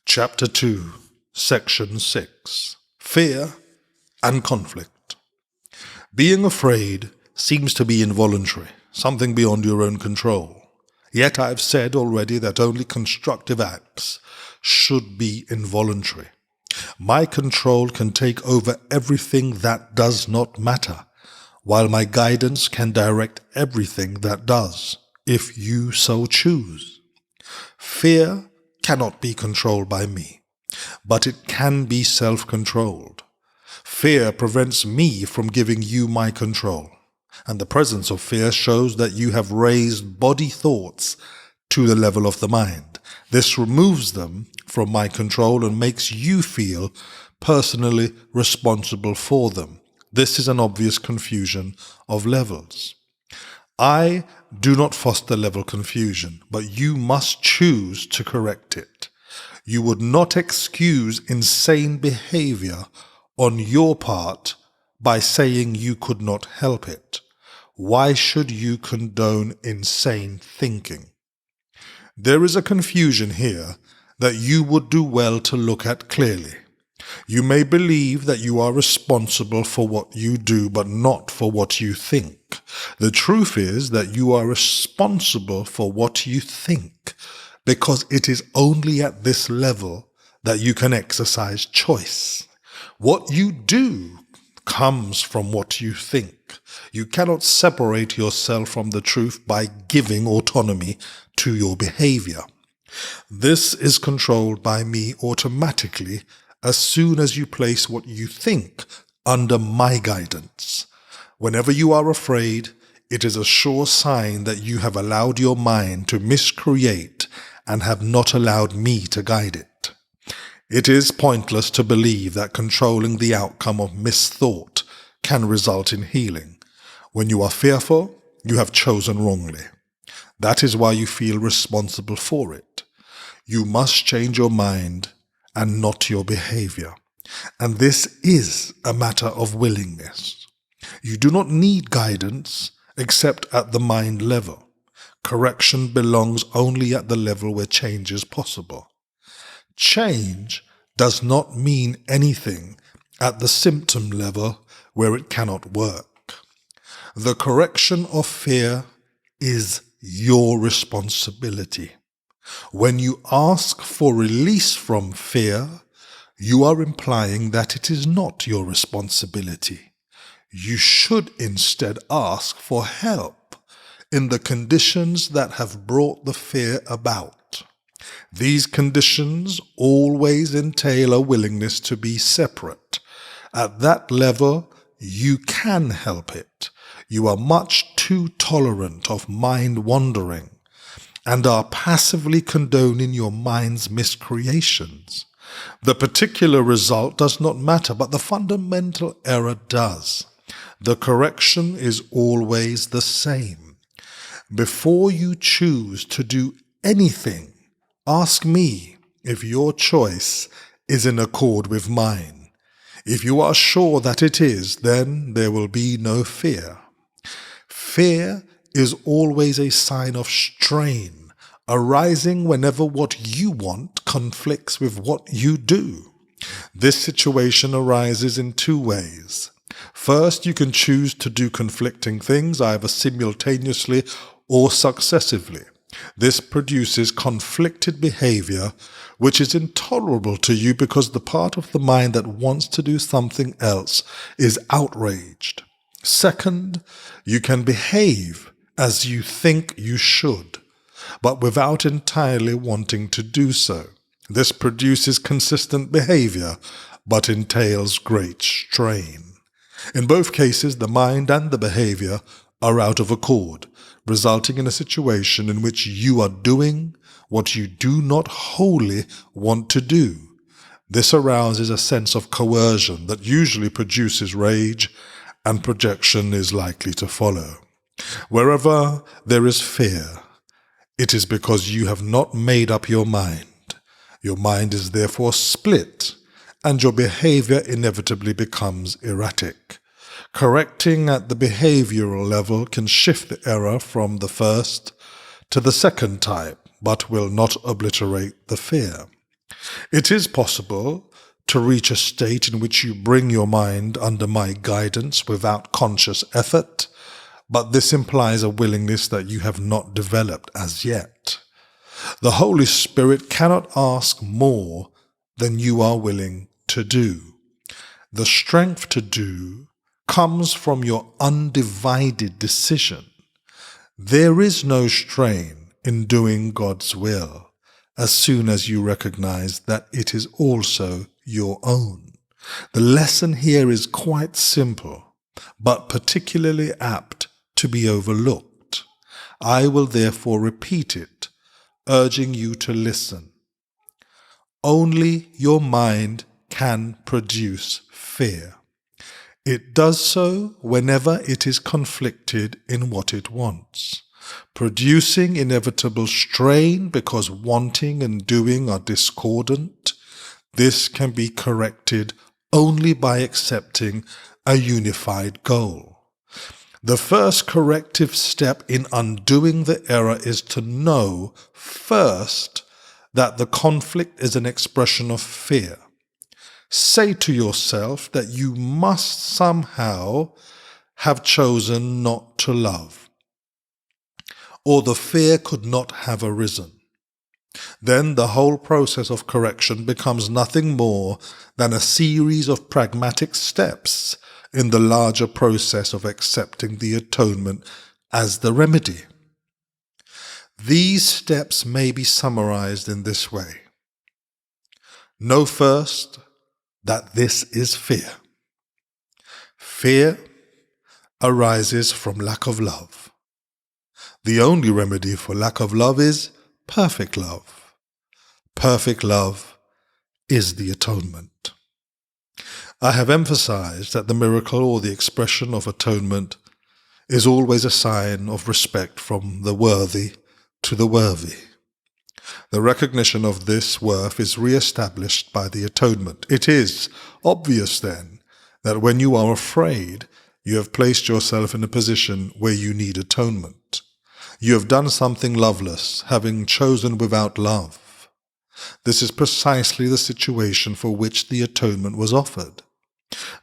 Chapter 2, Section 6, Fear and Conflict. Being afraid seems to be involuntary, something beyond your own control. Yet I've said already that only constructive acts should be involuntary. My control can take over everything that does not matter, while my guidance can direct everything that does, if you so choose. Fear cannot be controlled by me, but it can be self-controlled. Fear prevents me from giving you my control, and the presence of fear shows that you have raised body thoughts to the level of the mind. This removes them from my control and makes you feel personally responsible for them. This is an obvious confusion of levels. I do not foster level confusion, but you must choose to correct it. You would not excuse insane behavior on your part by saying you could not help it. Why should you condone insane thinking? There is a confusion here that you would do well to look at clearly. You may believe that you are responsible for what you do, but not for what you think. The truth is that you are responsible for what you think, because it is only at this level that you can exercise choice. What you do comes from what you think. You cannot separate yourself from the truth by giving autonomy to your behavior. This is controlled by me automatically as soon as you place what you think under my guidance. Whenever you are afraid, it is a sure sign that you have allowed your mind to miscreate and have not allowed me to guide it. It is pointless to believe that controlling the outcome of misthought can result in healing. When you are fearful, you have chosen wrongly. That is why you feel responsible for it. You must change your mind and not your behavior. And this is a matter of willingness. You do not need guidance except at the mind level. Correction belongs only at the level where change is possible. Change does not mean anything at the symptom level where it cannot work. The correction of fear is your responsibility. When you ask for release from fear, you are implying that it is not your responsibility. You should instead ask for help in the conditions that have brought the fear about. These conditions always entail a willingness to be separate. At that level, you can help it. You are much too tolerant of mind wandering and are passively condoning your mind's miscreations. The particular result does not matter, but the fundamental error does. The correction is always the same. Before you choose to do anything, ask me if your choice is in accord with mine. If you are sure that it is, then there will be no fear. Fear is always a sign of strain, arising whenever what you want conflicts with what you do. This situation arises in two ways. First, you can choose to do conflicting things either simultaneously or successively. This produces conflicted behavior, which is intolerable to you because the part of the mind that wants to do something else is outraged. Second, you can behave as you think you should, but without entirely wanting to do so. This produces consistent behavior, but entails great strain. In both cases, the mind and the behavior are out of accord, resulting in a situation in which you are doing what you do not wholly want to do. This arouses a sense of coercion that usually produces rage, and projection is likely to follow. Wherever there is fear, it is because you have not made up your mind. Your mind is therefore split, and your behavior inevitably becomes erratic. Correcting at the behavioral level can shift the error from the first to the second type, but will not obliterate the fear. It is possible to reach a state in which you bring your mind under my guidance without conscious effort, but this implies a willingness that you have not developed as yet. The Holy Spirit cannot ask more than you are willing to do. The strength to do comes from your undivided decision. There is no strain in doing God's will as soon as you recognize that it is also your own. The lesson here is quite simple, but particularly apt to be overlooked. I will therefore repeat it, urging you to listen. Only your mind can produce fear. It does so whenever it is conflicted in what it wants, producing inevitable strain because wanting and doing are discordant. This can be corrected only by accepting a unified goal. The first corrective step in undoing the error is to know first that the conflict is an expression of fear. Say to yourself that you must somehow have chosen not to love, or the fear could not have arisen. Then the whole process of correction becomes nothing more than a series of pragmatic steps in the larger process of accepting the atonement as the remedy. These steps may be summarized in this way. Know first that this is fear. Fear arises from lack of love. The only remedy for lack of love is perfect love. Perfect love is the atonement. I have emphasized that the miracle or the expression of atonement is always a sign of respect from the worthy to the worthy. The recognition of this worth is re-established by the atonement. It is obvious then that when you are afraid, you have placed yourself in a position where you need atonement. You have done something loveless, having chosen without love. This is precisely the situation for which the atonement was offered.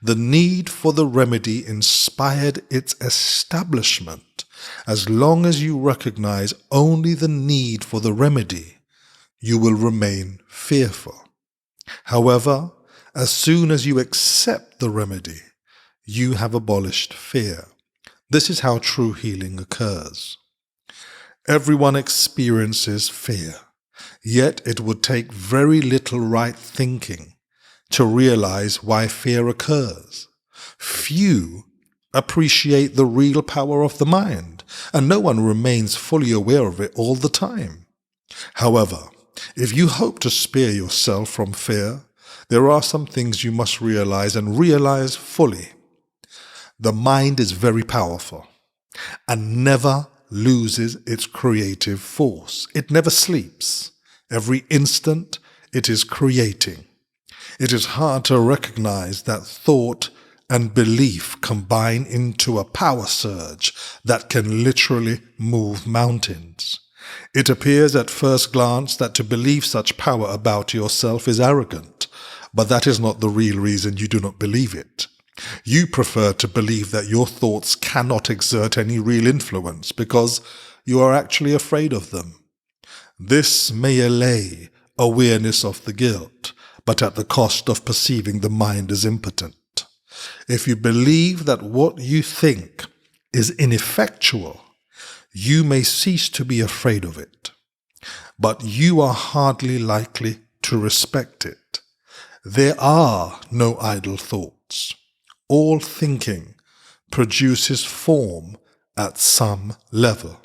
The need for the remedy inspired its establishment. As long as you recognize only the need for the remedy, you will remain fearful. However, as soon as you accept the remedy, you have abolished fear. This is how true healing occurs. Everyone experiences fear, yet it would take very little right thinking to realize why fear occurs. Few appreciate the real power of the mind, and no one remains fully aware of it all the time. However, if you hope to spare yourself from fear, there are some things you must realize and realize fully. The mind is very powerful and never loses its creative force. It never sleeps. Every instant it is creating. It is hard to recognize that thought and belief combine into a power surge that can literally move mountains. It appears at first glance that to believe such power about yourself is arrogant, but that is not the real reason you do not believe it. You prefer to believe that your thoughts cannot exert any real influence because you are actually afraid of them. This may allay awareness of the guilt, but at the cost of perceiving the mind as impotent. If you believe that what you think is ineffectual, you may cease to be afraid of it, but you are hardly likely to respect it. There are no idle thoughts. All thinking produces form at some level.